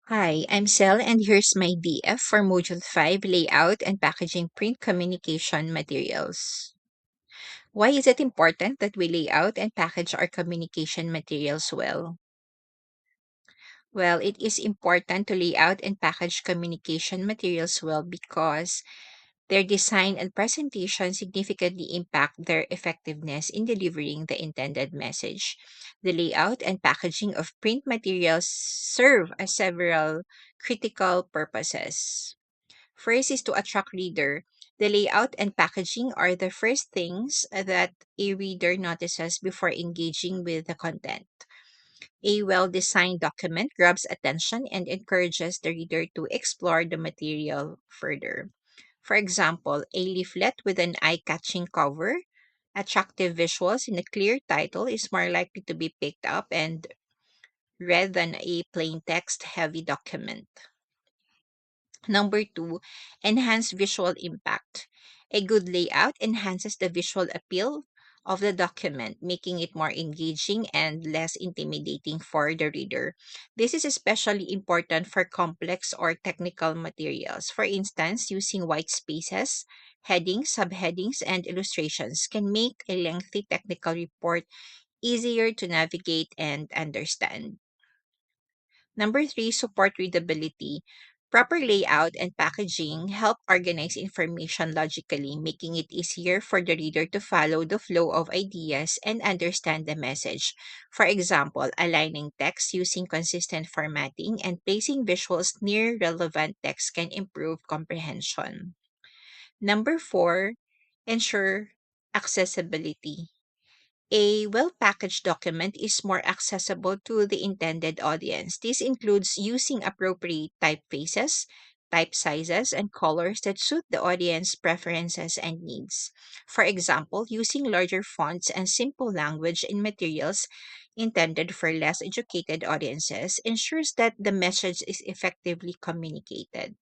Hi, I'm Sel, and here's my DF for Module 5 Layout and Packaging Print Communication Materials. Why is it important that we lay out and package our communication materials well? Well, it is important to lay out and package communication materials well because their design and presentation significantly impact their effectiveness in delivering the intended message. The layout and packaging of print materials serve as several critical purposes. First is to attract reader. The layout and packaging are the first things that a reader notices before engaging with the content. A well designed document grabs attention and encourages the reader to explore the material further. For example, a leaflet with an eye catching cover, attractive visuals, and a clear title is more likely to be picked up and read than a plain text heavy document. Number two, enhance visual impact. A good layout enhances the visual appeal of the document, making it more engaging and less intimidating for the reader. This is especially important for complex or technical materials. For instance, using white spaces, headings, subheadings, and illustrations can make a lengthy technical report easier to navigate and understand. Number three, support readability. Proper layout and packaging help organize information logically, making it easier for the reader to follow the flow of ideas and understand the message. For example, aligning text using consistent formatting and placing visuals near relevant text can improve comprehension. Number four, ensure accessibility. A well packaged document is more accessible to the intended audience. This includes using appropriate typefaces, type sizes, and colors that suit the audience preferences and needs. For example, using larger fonts and simple language in materials intended for less educated audiences ensures that the message is effectively communicated.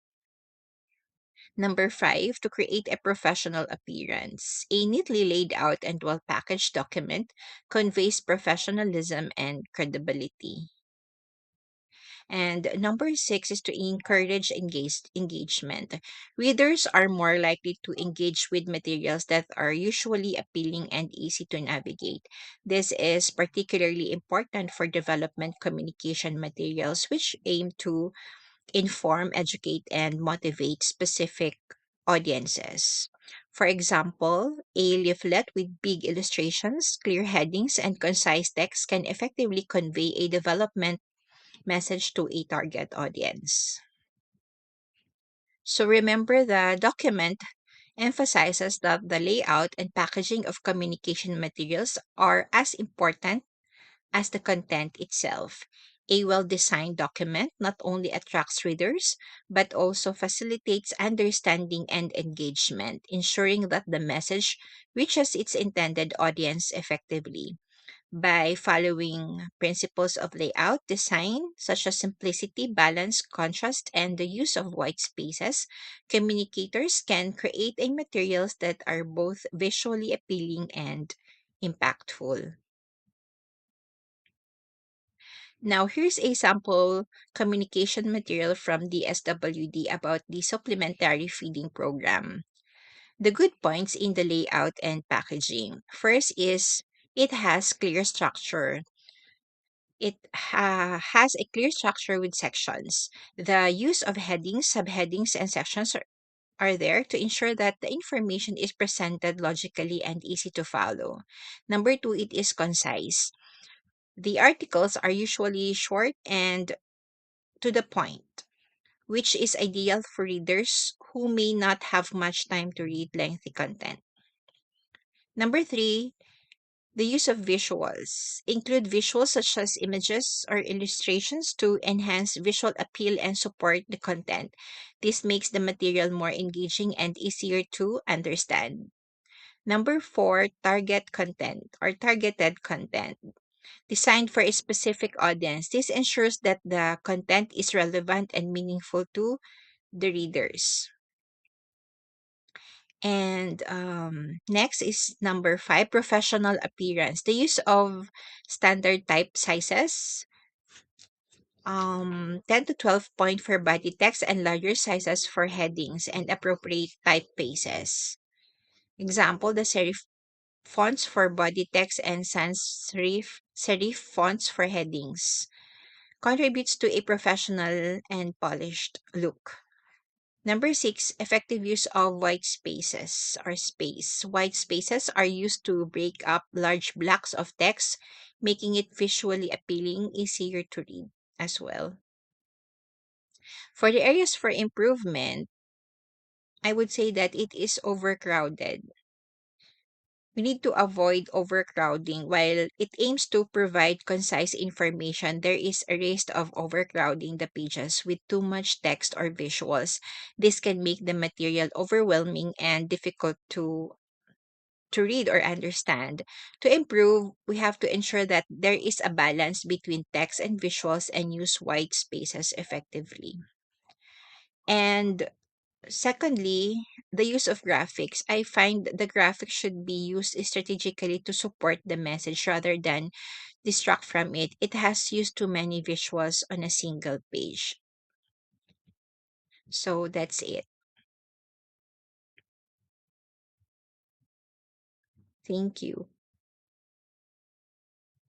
Number five, to create a professional appearance. A neatly laid out and well packaged document conveys professionalism and credibility. And number six is to encourage engagement. Readers are more likely to engage with materials that are usually appealing and easy to navigate. This is particularly important for development communication materials, which aim to inform, educate, and motivate specific audiences. For example, a leaflet with big illustrations, clear headings, and concise text can effectively convey a development message to a target audience. So remember, the document emphasizes that the layout and packaging of communication materials are as important as the content itself. A well designed document not only attracts readers, but also facilitates understanding and engagement, ensuring that the message reaches its intended audience effectively. By following principles of layout design, such as simplicity, balance, contrast, and the use of white spaces, communicators can create a materials that are both visually appealing and impactful. Now, here's a sample communication material from the SWD about the supplementary feeding program. The good points in the layout and packaging. First is it has clear structure. It has a clear structure with sections. The use of headings, subheadings, and sections are there to ensure that the information is presented logically and easy to follow. Number two, it is concise. The articles are usually short and to the point, which is ideal for readers who may not have much time to read lengthy content. Number three, the use of visuals. Include visuals such as images or illustrations to enhance visual appeal and support the content. This makes the material more engaging and easier to understand. Number four, target content or targeted content designed for a specific audience. This ensures that the content is relevant and meaningful to the readers. And next is number five, professional appearance. The use of standard type sizes 10 to 12 point for body text and larger sizes for headings and appropriate typefaces. Example, the serif fonts for body text and sans serif fonts for headings contributes to a professional and polished look. Number six, effective use of white spaces or space. White spaces are used to break up large blocks of text, making it visually appealing, easier to read as well. For the areas for improvement, I would say that it is overcrowded. We need to avoid overcrowding. While it aims to provide concise information, there is a risk of overcrowding the pages with too much text or visuals. This can make the material overwhelming and difficult to read or understand. To improve, we have to ensure that there is a balance between text and visuals and use white spaces effectively. And secondly, the use of graphics. I find the graphics should be used strategically to support the message rather than distract from it. It has used too many visuals on a single page. So that's it. Thank you.